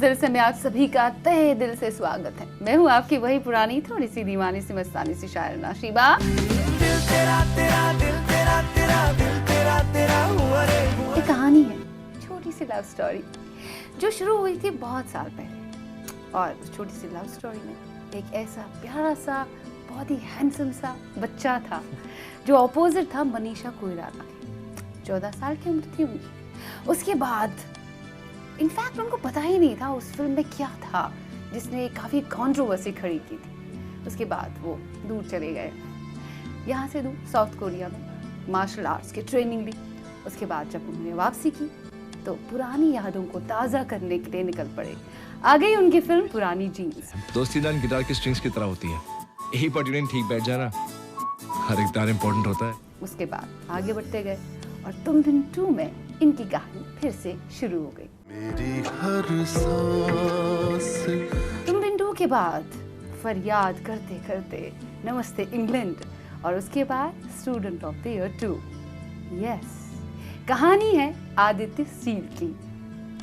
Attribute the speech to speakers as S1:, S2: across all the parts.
S1: फिर से मैं आप सभी का तहे दिल से स्वागत है। मैं हूँ आपकी वही पुरानी थोड़ी सी दीवानी सी मस्तानी सी शायरना शीबा। एक कहानी है, छोटी सी लव स्टोरी जो शुरू हुई थी बहुत साल पहले। और उस छोटी सी लव स्टोरी में एक ऐसा प्यारा सा बहुत ही हैंडसम सा बच्चा था जो अपोजिट था मनीषा कोइराला के। 14 साल की उम्र थी उनकी। उसके बाद इनफैक्ट उनको पता ही नहीं था उस फिल्म में क्या था जिसने काफ़ी कंट्रोवर्सी खड़ी की थी। उसके बाद वो दूर चले गए, यहाँ से दूर साउथ कोरिया में मार्शल आर्ट्स की ट्रेनिंग ली। उसके बाद जब उन्होंने वापसी की तो पुरानी यादों को ताज़ा करने के लिए निकल पड़े। आ गई उनकी फिल्म पुरानी जीन्स।
S2: दोस्ती दान गिटार की स्ट्रिंग्स की तरह होती है, यही पर ट्यूनिंग ठीक बैठ जाना हर एक तार इम्पोर्टेंट होता है।
S1: उसके बाद आगे बढ़ते गए और तुम बिन 2 में इनकी कहानी फिर से शुरू हो गई।
S3: मेरी हर सांस
S1: तुम बिन 2 के बाद फरियाद करते करते नमस्ते इंग्लैंड और उसके बाद student of the year 2। Yes, कहानी है आदित्य सील की।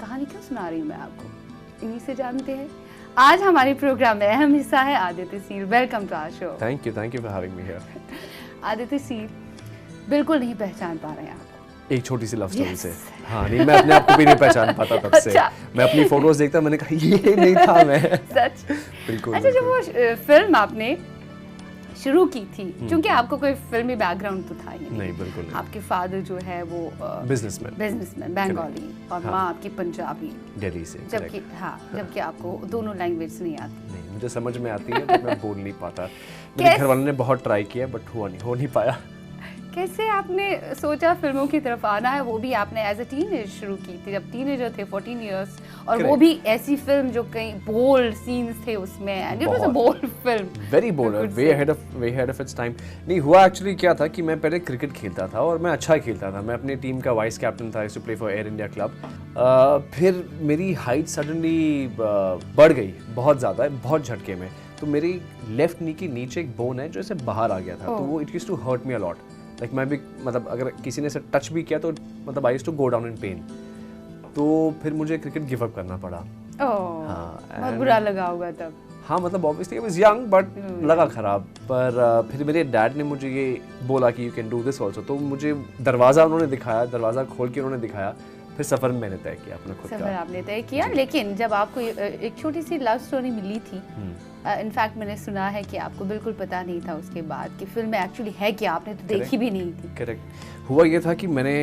S1: कहानी क्यों सुना रही हूँ मैं आपको, इन्हीं से जानते हैं। आज हमारे प्रोग्राम में अहम हिस्सा है Aditya Seal. Welcome to our show.
S4: Thank you for having me here.
S1: Aditya Seal बिल्कुल नहीं पहचान पा रहे हैं आप
S4: एक छोटी सी लव स्टोरी से। हाँ नहीं, मैं अपने आप को भी नहीं पहचान पाता तब से।
S1: अच्छा।
S4: मैं अपनी फोटोज देखता, मैंने कहा ये नहीं था मैं।
S1: सच?
S4: बिल्कुल।
S1: अच्छा, जब वो फिल्म आपने शुरू की थी, क्योंकि आपको कोई फिल्मी बैकग्राउंड तो था ही
S4: नहीं, बिल्कुल नहीं।
S1: आपके फादर जो है वो बिजनेसमैन बंगाली और
S4: हाँ।
S1: माँ आपकी पंजाबी,
S4: दिल्ली से।
S1: जबकि जबकि आपको दोनों लैंग्वेज नहीं आती।
S4: नहीं, मुझे समझ में आती है बट मैं बोल नहीं पाता। मेरे घर वालों ने बहुत ट्राई किया बट हो नहीं पाया।
S1: कैसे आपने सोचा फिल्मों की तरफ आना है, वो भी आपने एज अ टीनेज शुरू की थी, जब टीनेजर थे 14 इयर्स, और वो भी ऐसी फिल्म जो कई बोल्ड सीन्स थे उसमें, and it was a bold film,
S4: very bold, way ahead of its time. नहीं हुआ एक्चुअली क्या था कि मैं पहले क्रिकेट खेलता था और मैं अच्छा खेलता था। मैं अपनी टीम का वाइस कैप्टन था, to play for Air India club. फिर मेरी हाइट सडनली बढ़ गई बहुत ज़्यादा, बहुत झटके में। तो मेरी लेफ्ट नी के नीचे एक बोन है जो ऐसे बाहर आ गया था। तो वो it used to hurt me a lot. Like मैं भी मतलब अगर किसी ने इसे टच भी किया तो मतलब I used to go down in pain. तो फिर मुझे क्रिकेट गिव अप करना पड़ा।
S1: हाँ, बहुत बुरा लगा होगा तब।
S4: हाँ मतलब obviously I was young but लगा खराब। पर फिर मेरे डैड ने मुझे ये बोला कि you can do this also. तो मुझे दरवाज़ा उन्होंने दिखाया, दरवाज़ा खोल के उन्होंने दिखाया। फिर सफ़र मैंने तय किया अपना खुद का।
S1: सफ़र आपने तय किया, लेकिन जब आपको एक छोटी सी लव स्टोरी मिली थी, इनफैक्ट मैंने सुना है कि आपको बिल्कुल पता नहीं था उसके बाद कि फिल्म में एक्चुअली है क्या, आपने तो देखी भी नहीं थी।
S4: करेक्ट। हुआ ये था कि मैंने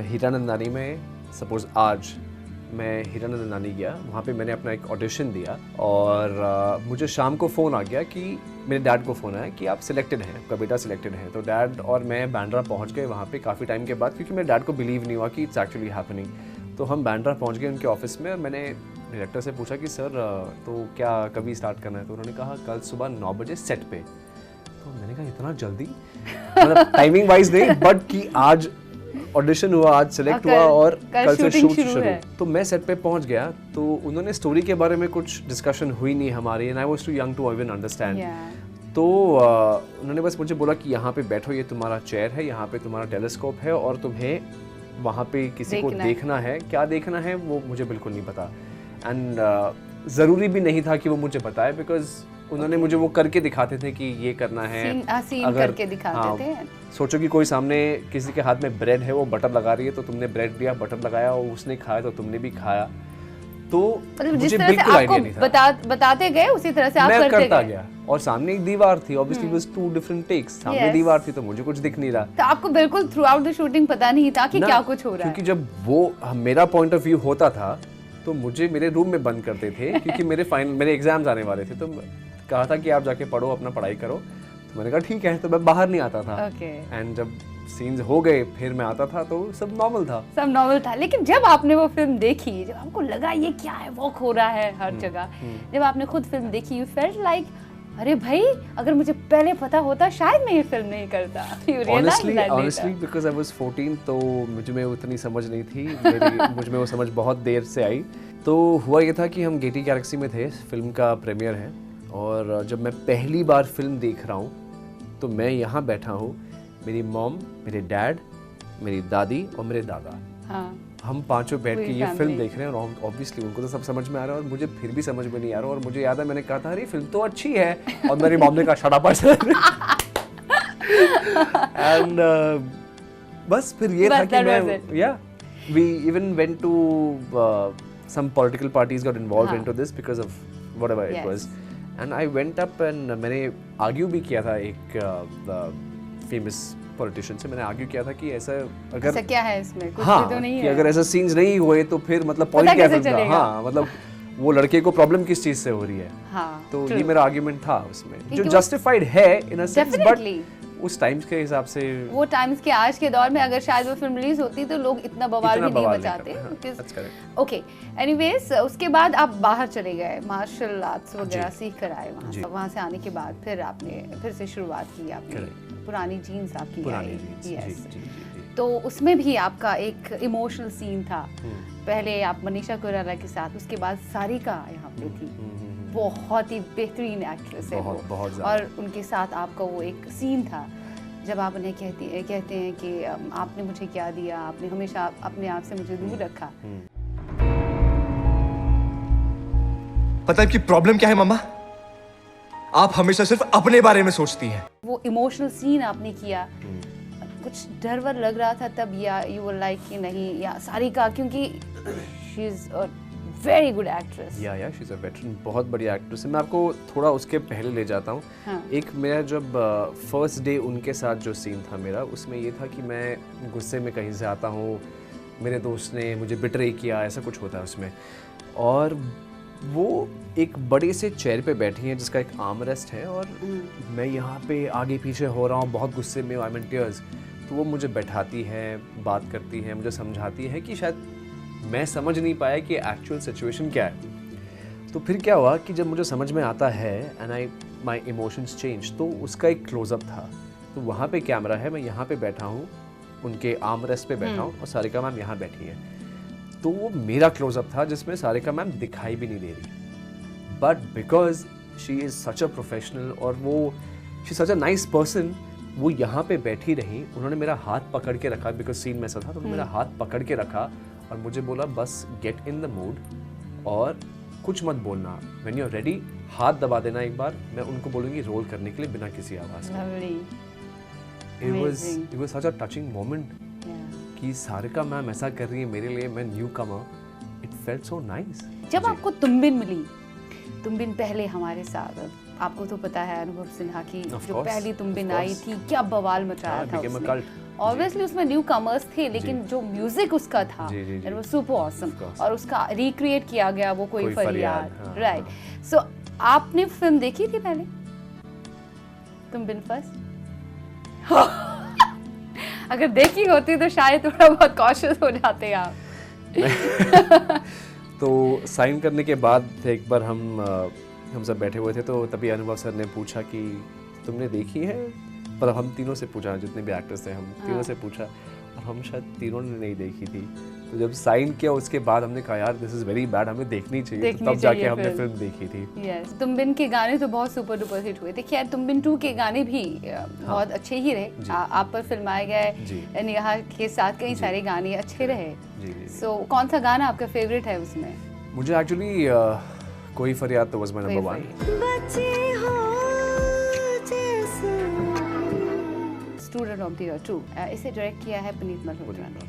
S4: हीरानंदानी में, सपोज आज मैं हीरानंदानी गया, वहाँ पे मैंने अपना एक ऑडिशन दिया और मुझे शाम को फ़ोन आ गया कि मेरे डैड को फ़ोन आया कि आप सिलेक्टेड हैं, आपका बेटा सिलेक्टेड है। तो डैड और मैं बांद्रा पहुँच गए वहाँ पे काफ़ी टाइम के बाद, क्योंकि मेरे डैड को बिलीव नहीं हुआ कि इट्स एक्चुअली हैपनिंग। तो हम बांद्रा पहुँच गए उनके ऑफिस में और मैंने डायरेक्टर से पूछा कि सर तो क्या कभी स्टार्ट करना है। तो उन्होंने कहा कल सुबह 9 बजे सेट पे। तो मैंने कहा इतना जल्दी, मतलब टाइमिंग वाइज नहीं बट कि आज ऑडिशन हुआ, आज सिलेक्ट हुआ और कल से शूट शुरू। तो मैं सेट पे पहुंच गया तो उन्होंने स्टोरी के बारे में कुछ डिस्कशन हुई नहीं हमारी, and I was too young to even understand. तो उन्होंने बस मुझे बोला कि यहाँ पे बैठो, ये तुम्हारा चेयर है, यहाँ पे तुम्हारा टेलीस्कोप है और तुम्हें वहाँ पे किसी को देखना है। क्या देखना है वो मुझे बिल्कुल नहीं पता, एंड ज़रूरी भी नहीं था कि वो मुझे बताए, बिकॉज उन्होंने मुझे वो करके दिखाते थे कि ये करना है।
S1: सीन
S4: अगर
S1: करके दिखाते थे।
S4: सोचो कि कोई सामने किसी के हाथ में ब्रेड है, वो बटर लगा रही है, तो तुमने ब्रेड लिया, बटर लगाया और उसने खाया तो तुमने भी खाया। तो मुझे बिल्कुल आइडिया नहीं था।
S1: बताते गए उसी तरह से आप
S4: करता गया। और सामने एक दीवार थी, ऑब्वियसली वाज 2 डिफरेंट टेक्स। सामने दीवार थी तो मुझे कुछ दिख नहीं रहा।
S1: तो आपको बिल्कुल थ्रू आउट द शूटिंग पता नहीं था कि क्या कुछ हो रहा है,
S4: क्योंकि जब वो मेरा पॉइंट ऑफ व्यू होता था तो मुझे मेरे रूम में बंद करते थे क्योंकि मेरे एग्जाम्स आने वाले थे। तो कहा था कि आप जाके पढ़ो, अपना पढ़ाई करो। तो मैंने कहा ठीक है, तो मैं बाहर नहीं आता था। एंड जब सीन्स हो गए फिर मैं आता था तो सब नॉर्मल था। लेकिन जब आपने वो फिल्म देखी, जब आपको लगा ये क्या है, वॉक हो रहा है हर जगह, जब आपने खुद फिल्म देखी, यू फेल्ट लाइक अरे भाई अगर मुझे पहले पता होता शायद मैं ये फिल्म नहीं करता। Honestly because I was 14 तो मुझ में उतनी समझ नहीं थी। मुझ में वो समझ बहुत देर से आई। तो हुआ ये था कि हम गेटी गैलेक्सी में थे, फिल्म का प्रीमियर है, और जब मैं पहली बार फिल्म देख रहा हूँ तो मैं यहाँ बैठा हूँ, मेरी मॉम, मेरे डैड, मेरी दादी और मेरे दादा। हम पांचों बैठ के
S1: पूरी
S4: ये फिल्म
S1: family।
S4: देख रहे हैं और ऑब्वियसली उनको तो सब समझ में आ रहा है और मुझे फिर भी समझ में नहीं आ रहा और मुझे याद है मैंने कहा था अरे फिल्म तो अच्छी है और मेरी मॉम ने कहा शट अप एंड बस फिर ये था
S1: But
S4: कि
S1: that
S4: मैं
S1: was it.
S4: या we even went to some political parties got involved
S1: हाँ।
S4: into this because of whatever it
S1: Yes.
S4: was and I went up and मैंने आर्ग्यू भी किया था एक फेमस पॉलिटिशियन से मैंने आर्ग्यू किया था कि ऐसा अगर
S1: ऐसा क्या है इसमें कुछ
S4: हाँ
S1: भी तो नहीं
S4: कि
S1: है
S4: अगर ऐसा सीन्स नहीं हुए तो फिर मतलब
S1: पता
S4: पॉइंट क्या
S1: कैसे
S4: फिल्म का
S1: चलेगा?
S4: हाँ मतलब वो लड़के को प्रॉब्लम किस चीज से हो रही है
S1: हाँ
S4: तो
S1: true।
S4: ये मेरा आर्ग्यूमेंट था उसमें जो
S1: वो-
S4: जस्टिफाइड है इन अ सेंस बट
S1: Definitely।
S4: उस टाइम्स के हिसाब से
S1: वो टाइम्स के आज के दौर में अगर शायद वो फिल्म रिलीज होती तो लोग इतना बवाल
S4: इतना
S1: भी नहीं
S4: बवाल नहीं
S1: मचाते
S4: करते, हाँ, that's correct।
S1: ओके एनीवेज उसके बाद आप बाहर चले गए मार्शल आर्ट्स वगैरह
S4: जी।
S1: सीख कर आए वहाँ
S4: जी।
S1: से वहाँ से आने के बाद फिर आपने फिर से शुरुआत की आपने
S4: Correct।
S1: पुरानी जीन्स आपकी
S4: पुरानी
S1: आई
S4: जीन्स, जी,
S1: यस
S4: जी, जी।
S1: तो उसमें भी आपका एक इमोशनल सीन था
S4: हम्म,
S1: पहले आप मनीषा कोइराला के साथ उसके बाद सारिका यहाँ पे थी
S4: हम्म।
S1: बहुत ही बेहतरीन एक्ट्रेस है
S4: बहुत-
S1: वो
S4: बहुत ज़्यादा।
S1: और उनके साथ आपका वो एक सीन था जब आप उन्हें कहते हैं कि आपने मुझे क्या दिया आपने हमेशा अपने आप से मुझे दूर रखा
S2: पता है कि प्रॉब्लम क्या है मम्मा? आप हमेशा सिर्फ अपने बारे में सोचती हैं।
S1: वो इमोशनल सीन आपने किया कुछ डर वर लग रहा था तब या यू वर लाइक कि नहीं या सारिका क्योंकि she is a very good actress
S4: या शी इज अ वेटरन बहुत बड़ी एक्ट्रेस है मैं आपको थोड़ा उसके पहले ले जाता हूँ
S1: हाँ।
S4: एक मेरा जब फर्स्ट डे उनके साथ जो सीन था मेरा उसमें ये था कि मैं गुस्से में कहीं से आता हूँ मेरे दोस्त ने मुझे बिट्रे किया ऐसा कुछ होता है उसमें और वो एक बड़े से चेयर पे बैठी हैं जिसका एक आर्म रेस्ट है और मैं यहाँ पे आगे पीछे हो रहा हूँ बहुत गुस्से में आई एम इन टीयर्स तो वो मुझे बैठाती है बात करती है मुझे समझाती है कि शायद मैं समझ नहीं पाया कि एक्चुअल सिचुएशन क्या है तो फिर क्या हुआ कि जब मुझे समझ में आता है and I my emotions change तो उसका एक क्लोजअप था तो वहाँ पे कैमरा है मैं यहाँ पे बैठा हूँ उनके आर्म रेस्ट पे बैठा हूँ और सारिका मैम यहाँ बैठी है तो वो मेरा क्लोजअप था जिसमें सारिका मैम दिखाई भी नहीं दे रही but because she is such a professional और वो she such a nice person वो यहाँ पे बैठी रही उन्होंने मेरा हाथ पकड़ के रखा बिकॉज सीन में ऐसा था तो उन्होंने मेरा हाथ पकड़ के रखा और मुझे बोला बस गेट इन द मूड और कुछ मत बोलना व्हेन यू आर रेडी हाथ दबा देना एक बार मैं उनको बोलूँगी रोल करने के लिए बिना किसी आवाज़ के
S1: lovely
S4: it was such a touching moment कि सारिका मैम ऐसा कर रही है मेरे लिए मैं new Qamar it felt so nice
S1: जब आपको तुमबिन मिली तुमबिन पहले हमारे साथ आपको तो पता है अनुभव सिन्हा की
S4: Of
S1: जो
S4: course,
S1: पहली तुमबिन
S4: of
S1: आई
S4: course.
S1: थी क्या बवाल मचाया
S4: हाँ,
S1: था
S4: became a
S1: उसने
S4: cult.
S1: ऑब्वियसली उसमें न्यू कमर्स थे लेकिन जो म्यूजिक उसका था
S4: जी, जी, जी.
S1: It was super awesome
S4: Of course.
S1: और उसका रिक्रिएट किया गया वो कोई
S4: कोई
S1: फरियाद
S4: फरियाद, हाँ,
S1: राइट सो आपने फिल्म देखी थी पहले तुमबिन फर्स्ट अगर देखी होती तो शायद थोड़ा बहुत कॉशियस हो जाते आप
S4: तो साइन करने के बाद एक बार हम सब बैठे हुए थे तो तभी अनुभव सर ने पूछा कि तुमने देखी है मतलब हम तीनों से पूछा जितने भी एक्टर्स थे हम तीनों से पूछा और हम शायद तीनों ने नहीं देखी थी तो जब साइन किया उसके बाद हमने कहा यार दिस इज़ वेरी बैड हमें देखनी चाहिए
S1: देखनी
S4: तो तब जाके
S1: चाहिए
S4: हमने
S1: फिल्म।
S4: फिल्म देखी थी
S1: यस तुमबिन के गाने तो बहुत सुपर डुपर हिट हुए थे खैर तुमबिन 2 के गाने भी बहुत अच्छे ही रहे
S4: जी।
S1: आप पर फिल्माए
S4: जी।
S1: गए नेहा के साथ कई सारे गाने अच्छे रहे
S4: जी जी
S1: सो कौन सा गाना आपका फेवरेट है उसमें
S4: मुझे एक्चुअली कोई फरियाद तो was my number one
S1: student of the year 2 इसे डायरेक्ट किया है पुनीत मल्होत्रा ने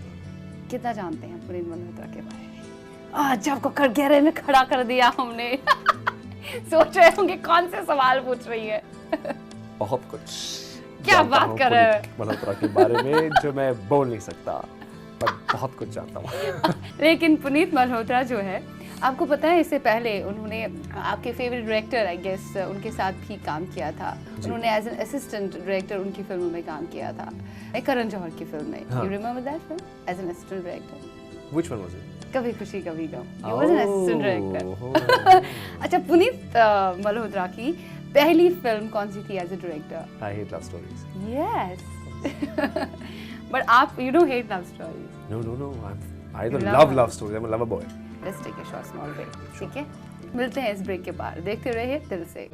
S1: कितना जानते हैं पुनीत मल्होत्रा के बारे में आज आपको गहरे में खड़ा कर दिया हमने सोच रहे होंगे कौन से सवाल पूछ रही है
S4: बहुत कुछ
S1: क्या
S4: जानता
S1: बात
S4: हूँ
S1: कर रहे हैं?
S4: पुनीत मल्होत्रा के बारे में जो मैं बोल नहीं सकता पर बहुत कुछ जानता हूँ
S1: लेकिन पुनीत मल्होत्रा जो है आपको पता है इससे पहले उन्होंने आपके फेवरेट डायरेक्टर आई गेस उनके साथ भी काम किया था उन्होंने एज एन असिस्टेंट डायरेक्टर उनकी फिल्मों में काम किया था करण जौहर की फिल्म में
S4: हाँ।
S1: You remember that film as an assistant director
S4: which one was it
S1: Kabhi Khushi Kabhi Gham ही was an assistant
S4: Oh.
S1: Director अच्छा पुनीत मल्होत्रा की पहली फिल्म कौन सी थी as a director
S4: I hate love stories
S1: yes but आप you don't hate love stories
S4: no no no I
S1: You
S4: love
S1: love
S4: love stories I am a lover boy
S1: let's take a short small break ठीक है मिलते हैं इस break के बाद देखते रहिए दिल से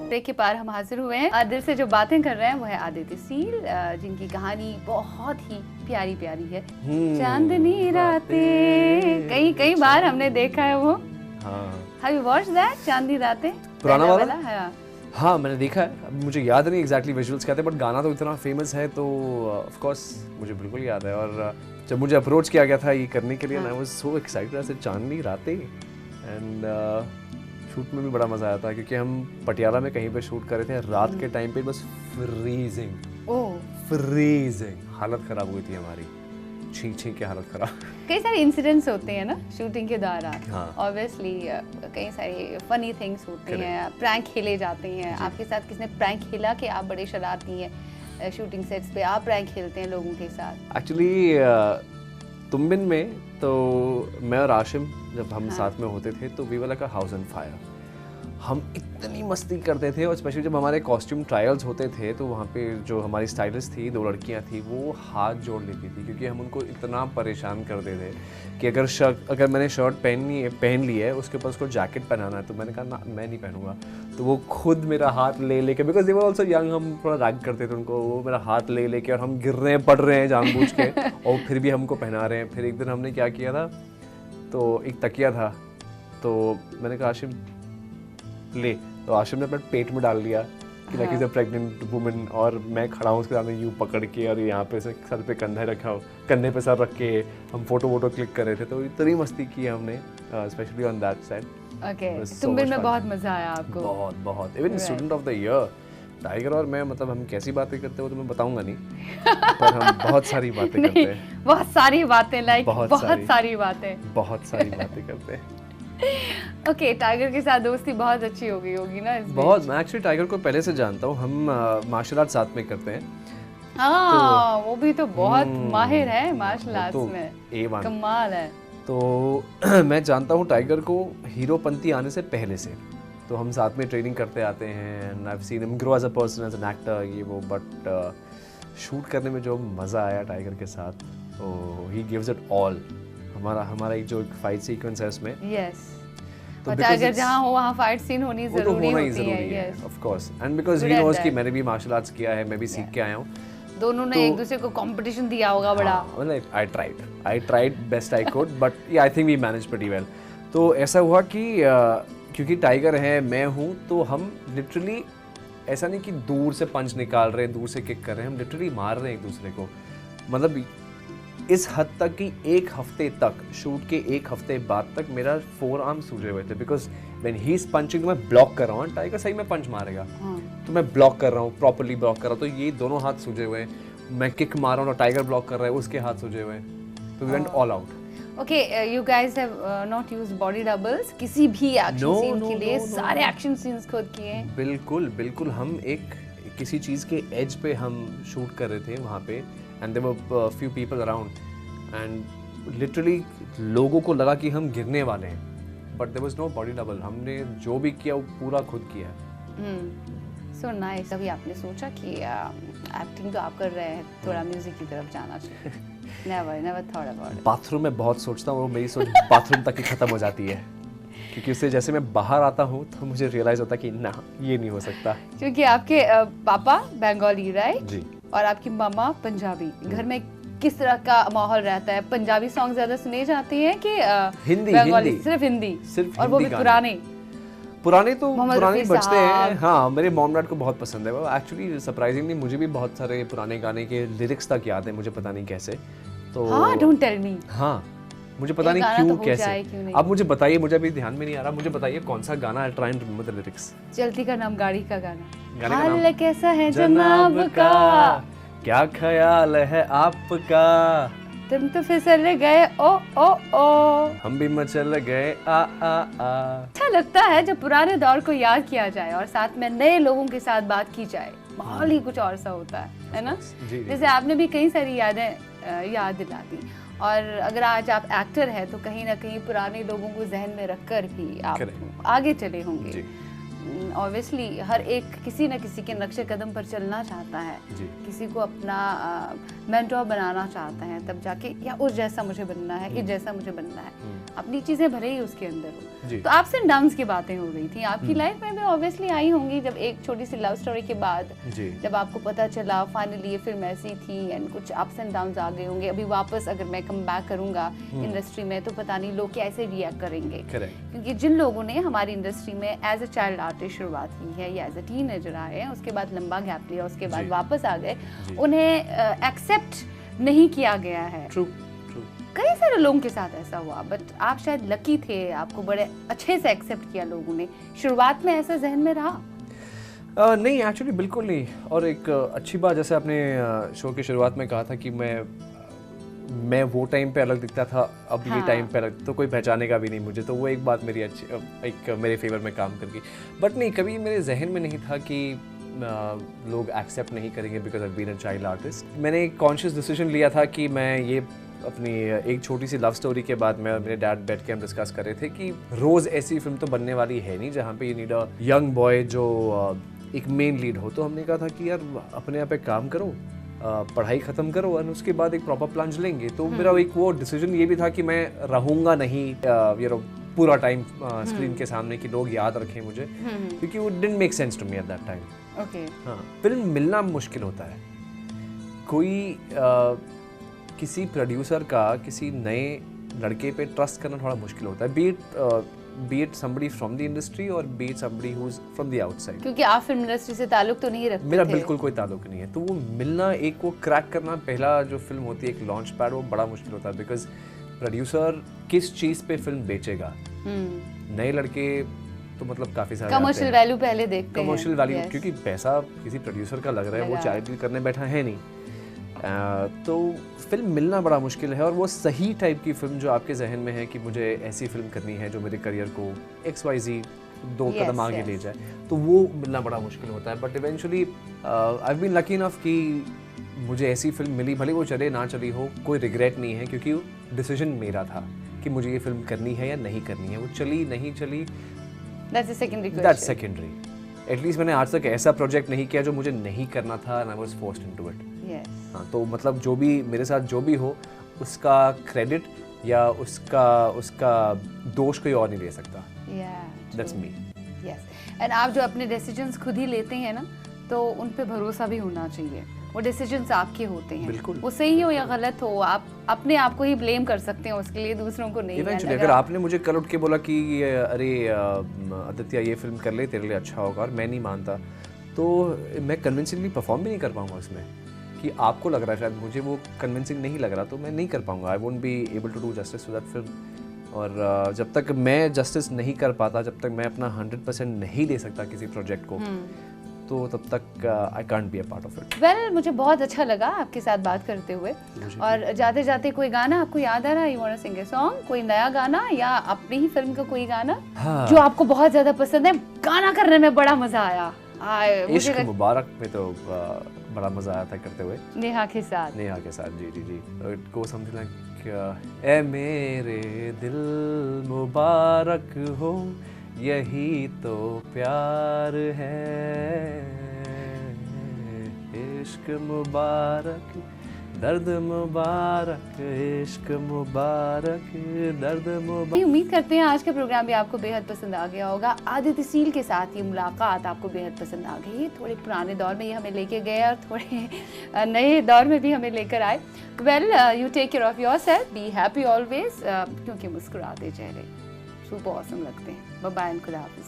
S1: ब्रेक के पार हम हाजिर हुए हैं। दिल से जो बातें कर रहे हैं वो है आदित्य सील, जिनकी कहानी बहुत ही प्यारी प्यारी है। चांदनी रातें कई बार हमने देखा है वो। Have you watched that? चांदनी रातें
S4: पुराना वाला?
S1: हाँ।
S4: हाँ मैंने देखा है, अब मुझे याद नहीं एग्जैक्टली विजुअल्स क्या थे, बट गाना तो इतना फेमस है तो ऑफ कोर्स मुझे बिल्कुल याद है। और जब मुझे अप्रोच किया गया था ये करने के लिए, आई वाज सो एक्साइटेड। ऐसे चांदनी रातें एंड शूट में भी बड़ा मजा आया था क्योंकि हम पटियाला में कहीं पे शूट कर रहे थे रात के टाइम पे, बस फ्रीजिंग फ्रीजिंग हालत खराब हुई थी हमारी, छींक के हालत खराब।
S1: कई सारे इंसिडेंट्स होते हैं ना शूटिंग के दौरान,
S4: हाँ।
S1: ऑब्वियसली कई सारे फनी थिंग्स होते हैं, प्रैंक खेले जाते हैं। आपके साथ किसने प्रैंक खेला कि आप बड़े शरारती हैं शूटिंग सेट्स पे, आप प्रैंक खेलते हैं लोगों के साथ?
S4: एक्चुअली तुमबिन में तो मैं और आशिम जब हम साथ में होते थे तो we were like a house on fire. हम इतनी मस्ती करते थे, और स्पेशली जब हमारे कॉस्ट्यूम ट्रायल्स होते थे तो वहाँ पे जो हमारी स्टाइलिस्ट थी, 2 लड़कियाँ थी, वो हाथ जोड़ लेती थी क्योंकि हम उनको इतना परेशान करते थे कि अगर मैंने शर्ट पहन ली है, उसके ऊपर उसको जैकेट पहनाना है, तो मैंने कहा ना मैं नहीं पहनूंगा, तो वो खुद मेरा हाथ ले लेके, because they were also young, हम थोड़ा रैग करते थे उनको, वो मेरा हाथ ले लेके और हम गिर रहे हैं पड़ रहे हैं जानबूझ के और फिर भी हमको पहना रहे हैं। फिर एक दिन हमने क्या किया था, तो एक तकिया था, तो मैंने कहा आशिम ले, तो आशिम ने अपने पेट में डाल लिया कि like is a pregnant woman, और मैं खड़ा हूँ उसके सामने यूँ पकड़ के, और यहाँ पे सर पे कंधे पे सर रख के हम फोटो क्लिक कर रहे थे। तो इतनी मस्ती की हमने, specially on that side.
S1: Okay, Tumbin में बहुत मजा आया आपको?
S4: बहुत even student of the year tiger और मैं, मतलब हम कैसी बातें करते हो तो मैं बताऊंगा नहीं, पर हम बहुत सारी बातें करते हैं।
S1: बहुत सारी बातें, लाइक बहुत सारी
S4: बातें करते हैं।
S1: ओके, टाइगर के साथ दोस्ती बहुत अच्छी हो गई होगी ना इस
S4: बहुत। मैं एक्चुअली टाइगर को पहले से जानता हूँ, हम मार्शल आर्ट साथ में करते हैं।
S1: हाँ, वो भी तो बहुत माहिर है मार्शल आर्ट्स में,
S4: A1
S1: कमाल है।
S4: तो मैं जानता हूँ टाइगर को हीरोपंती आने से पहले से, तो हम साथ में ट्रेनिंग करते आते हैं, and I have seen him grow as a person, as an actor, ये वो। बट शूट करने में जो मज़ा आया टाइगर के साथ, तो ही गिव्स इट ऑल। हमारा एक जो फाइट सीक्वेंस है उसमें,
S1: यस, तो टाइगर जहाँ हो वहाँ फाइट सीन होनी जरूरी होती है, yes
S4: of course. And because he knows कि मैंने भी मार्शल आर्ट्स किया है, मैं भी सीख के आया हूँ।
S1: दोनों ने एक दूसरे को कंपटीशन दिया होगा बड़ा।
S4: मतलब I tried best I could, but I think we manage pretty well. तो ऐसा हुआ कि क्योंकि टाइगर है, मैं हूँ, तो हम लिटरली ऐसा नहीं कि दूर से पंच निकाल रहे हैं, दूर से किक कर रहे हैं, हम लिटरली मार रहे हैं एक दूसरे को। मतलब इस हद तक कि एक हफ्ते तक, शूट के एक हफ्ते बाद तक मेरा 4 आर्म सूजे हुए थे, because when he is punching तो मैं ब्लॉक कर रहा हूँ, टाइगर सही में पंच मारेगा, तो मैं ब्लॉक कर रहा हूँ, प्रॉपर्ली ब्लॉक कर रहा हूँ, तो ये दोनों हाथ सूजे हुए हैं, मैं किक मार रहा हूँ और टाइगर ब्लॉक कर रहा है, उसके हाथ सूजे हुए हैं, तो we went all out.
S1: Okay, you guys have not used body doubles किसी भी एक्शन सीन के लिए? सारे एक्शन सीन्स खुद किए?
S4: बिल्कुल हम एक किसी चीज के एज पे हम शूट कर रहे थे वहाँ पे, and there were few people around, and literally लोगों को लगा कि हम गिरने वाले हैं, but there was no body double। हमने जो भी किया वो पूरा खुद किया।
S1: So nice। अभी आपने सोचा कि एक्टिंग तो आप कर रहे हैं, थोड़ा म्यूजिक की तरफ जाना चाहिए? Never thought about it।
S4: Bathroom में बहुत सोचता हूँ, मेरी सोच बाथरूम तक ही खत्म हो जाती है, क्योंकि उससे जैसे मैं बाहर आता हूँ तो मुझे रियलाइज होता है कि ना, ये नहीं हो सकता।
S1: क्योंकि आपके पापा बंगाली, राइट
S4: जी,
S1: और आपकी मम्मा पंजाबी, घर में किस तरह का माहौल रहता है? पंजाबी सॉन्ग ज्यादा सुने जाते हैं कि
S4: हिंदी?
S1: सिर्फ हिंदी, और वो भी
S4: पुराने तो पुराने बजते हैं। हाँ, मेरे मॉम डैड को बहुत पसंद है वो। एक्चुअली सरप्राइजिंगली मुझे भी बहुत सारे पुराने गाने के लिरिक्स तक याद है, मुझे पता नहीं कैसे। तो
S1: हाँ, डोंट टेल मी।
S4: हाँ, मुझे पता नहीं क्यों, कैसे। अब मुझे बताइए, मुझे अभी ध्यान में नहीं आ रहा, मुझे बताइए कौन सा गाना है, try and remember the lyrics.
S1: चलती का नाम गाड़ी का गाना।
S4: हाल
S1: कैसा है जनाब का,
S4: क्या ख्याल है आपका,
S1: तुम तो फिसल गए ओ ओ ओ, हम
S4: भी मचल गए आ आ आ।
S1: अच्छा लगता है जब पुराने दौर को याद किया जाए और साथ में नए लोगों के साथ बात की जाए, माहौल ही कुछ और सा होता है ना? जैसे आपने भी कई सारी यादें याद दिला दी, और अगर आज आप एक्टर हैं तो कहीं ना कहीं पुराने लोगों को जहन में रखकर भी आप आगे चले होंगे। ऑब्वियसली हर एक किसी न किसी के नक्शे कदम पर चलना चाहता है,
S4: जी।
S1: किसी को अपना मेंटोर बनाना चाहता है, तब जाके या उस जैसा मुझे बनना है, इस जैसा मुझे बनना है, अपनी चीज़ें भले ही उसके अंदर
S4: जी।
S1: हो। तो अप्स एंड डाउन्स की बातें हो रही थी आपकी लाइफ में भी ऑब्वियसली आई होंगी, जब एक छोटी सी लव स्टोरी के बाद
S4: जी।
S1: जब आपको पता चला फाइनली ये फिल्म ऐसी थी एंड कुछ अप्स एंड डाउन्स आ गए होंगे। अभी वापस अगर मैं कम बैक करूँगा इंडस्ट्री में तो पता नहीं लोग कैसे रिएक्ट करेंगे,
S4: करेक्ट।
S1: क्योंकि जिन लोगों ने हमारी इंडस्ट्री में एज अ चाइल्ड आर्टिस्ट शुरुआत की है या एज अ टीनेजर आए हैं, उसके बाद लंबा गैप लिया, उसके बाद
S4: जी।
S1: वापस आ गए,
S4: जी।
S1: उन्हें एक्सेप्ट नहीं किया गया है।
S4: True true.
S1: कई सारे लोगों के साथ ऐसा हुआ, बट आप शायद लकी थे, आपको बड़े अच्छे से एक्सेप्ट किया लोगों ने। शुरुआत में ऐसा जहन में रहा?
S4: नहीं, एक्चुअली बिल्कुल नहीं। और एक अच्छी बात, जैसे आपने शो की शुरुआत में कहा था कि मैं वो टाइम पे अलग दिखता था, अब ये
S1: हाँ।
S4: टाइम पे अलग, तो कोई पहचानेगा भी नहीं मुझे, तो वो एक बात मेरी अच्छी, एक मेरे फेवर में काम कर गई। बट नहीं, कभी मेरे जहन में नहीं था कि लोग एक्सेप्ट नहीं करेंगे because I been a child artist. मैंने एक कॉन्शियस डिसीजन लिया था कि मैं ये अपनी एक छोटी सी लव स्टोरी के बाद मैं मेरे डैड बैठ के हम डिस्कस कर रहे थे कि रोज़ ऐसी फिल्म तो बनने वाली है नहीं जहाँ पे you need a young boy जो एक मेन लीड हो। तो हमने कहा था कि यार अपने आप पे काम करो, पढ़ाई ख़त्म करो और उसके बाद एक प्रॉपर प्लंज लेंगे। तो मेरा एक वो डिसीजन ये भी था कि मैं रहूँगा नहीं पूरा टाइम स्क्रीन के सामने कि लोग याद रखें मुझे, क्योंकि वो didn't make sense to me at that time.
S1: Okay.
S4: हाँ, फिल्म मिलना मुश्किल होता है। कोई किसी प्रोड्यूसर का किसी नए लड़के पे ट्रस्ट करना थोड़ा मुश्किल होता है, be it somebody from the industry or be it somebody who's from the outside।
S1: क्योंकि आप फिल्म इंडस्ट्री से ताल्लुक तो नहीं रखते
S4: मेरा
S1: थे।
S4: बिल्कुल कोई ताल्लुक नहीं है, तो वो मिलना, एक वो क्रैक करना, पहला जो फिल्म होती है एक लॉन्च पैड, वो बड़ा मुश्किल होता है बिकॉज प्रोड्यूसर किस चीज़ पे फिल्म बेचेगा। नए लड़के तो मतलब काफ़ी सारे
S1: कमर्शियल वैल्यू पहले देखते हैं।
S4: Commercial value,
S1: Yes.
S4: क्योंकि पैसा किसी प्रोड्यूसर का लग रहा है, वो
S1: लगा।
S4: चैरिटी करने बैठा है नहीं। तो फिल्म मिलना बड़ा मुश्किल है, और वो सही टाइप की फिल्म जो आपके जहन में है कि मुझे ऐसी फिल्म करनी है जो मेरे करियर को XYZ दो
S1: Yes,
S4: कदम आगे
S1: yes.
S4: ले जाए, तो वो मिलना बड़ा मुश्किल होता है। But eventually I been lucky enough कि मुझे ऐसी फिल्म मिली, भले वो चले ना चली हो, कोई रिग्रेट नहीं है, क्योंकि डिसीजन मेरा था कि मुझे ये फिल्म करनी है या नहीं करनी है। वो चली नहीं चली,
S1: That's a secondary
S4: that's
S1: question.
S4: Secondary. At least मैंने आज तक ऐसा प्रोजेक्ट नहीं किया जो मुझे नहीं करना था, and I was forced into it.
S1: Yes.
S4: हाँ, तो मतलब जो भी मेरे साथ जो भी हो, उसका क्रेडिट या उसका दोष कोई और नहीं ले सकता।
S1: Yeah.
S4: That's
S1: true.
S4: Me.
S1: Yes. And आप जो अपने डिसीजंस खुद ही लेते हैं ना, तो उन पे भरोसा भी होना चाहिए। वो डिसीजंस आपके होते हैं,
S4: बिल्कुल।
S1: वो सही हो या गलत हो, आप अपने आप को ही ब्लेम कर सकते हैं उसके लिए, दूसरों को नहीं।
S4: इवेंचुअली
S1: And
S4: अगर आपने मुझे कल उठ के बोला कि अरे आदित्य ये फिल्म कर ले, तेरे लिए अच्छा होगा, और मैं नहीं मानता, तो मैं कन्विंसिंगली परफॉर्म भी नहीं कर पाऊंगा उसमें। कि आपको लग रहा है शायद मुझे वो कन्विंसिंग नहीं लग रहा, तो मैं नहीं कर पाऊंगा। I won't be able to do justice to that film. और जब तक मैं जस्टिस नहीं कर पाता, जब तक मैं अपना 100% नहीं दे सकता किसी प्रोजेक्ट को, तो तब तक I can't be a part of it.
S1: Well, मुझे बहुत अच्छा लगा आपके साथ बात करते हुए। और जाते जाते कोई गाना आपको याद आ रहा है? You want to sing a song, कोई नया गाना या अपनी ही फिल्म का कोई गाना
S4: हाँ।
S1: जो आपको बहुत ज्यादा पसंद है? गाना करने में बड़ा मजा आया।
S4: इश्क मुबारक में तो बड़ा मजा आया था करते हुए,
S1: नेहा के साथ।
S4: नेहा के साथ। जी जी जी। It go something like a मेरे दिल मुबारक हो, यही तो प्यार है, इश्क मुबारक दर्द मुबारक, इश्क मुबारक दर्द मुबारक।
S1: उम्मीद करते हैं आज का प्रोग्राम भी आपको बेहद पसंद आ गया होगा। आदित्य सील के साथ ये मुलाकात आपको बेहद पसंद आ गई। थोड़े पुराने दौर में ये हमें लेके गए और थोड़े नए दौर में भी हमें लेकर आए। Well, you take care of yourself, be happy always, क्योंकि मुस्कुराते चेहरे सुपर ऑसम लगते हैं। बाय बाय, खुदा हाफिज़।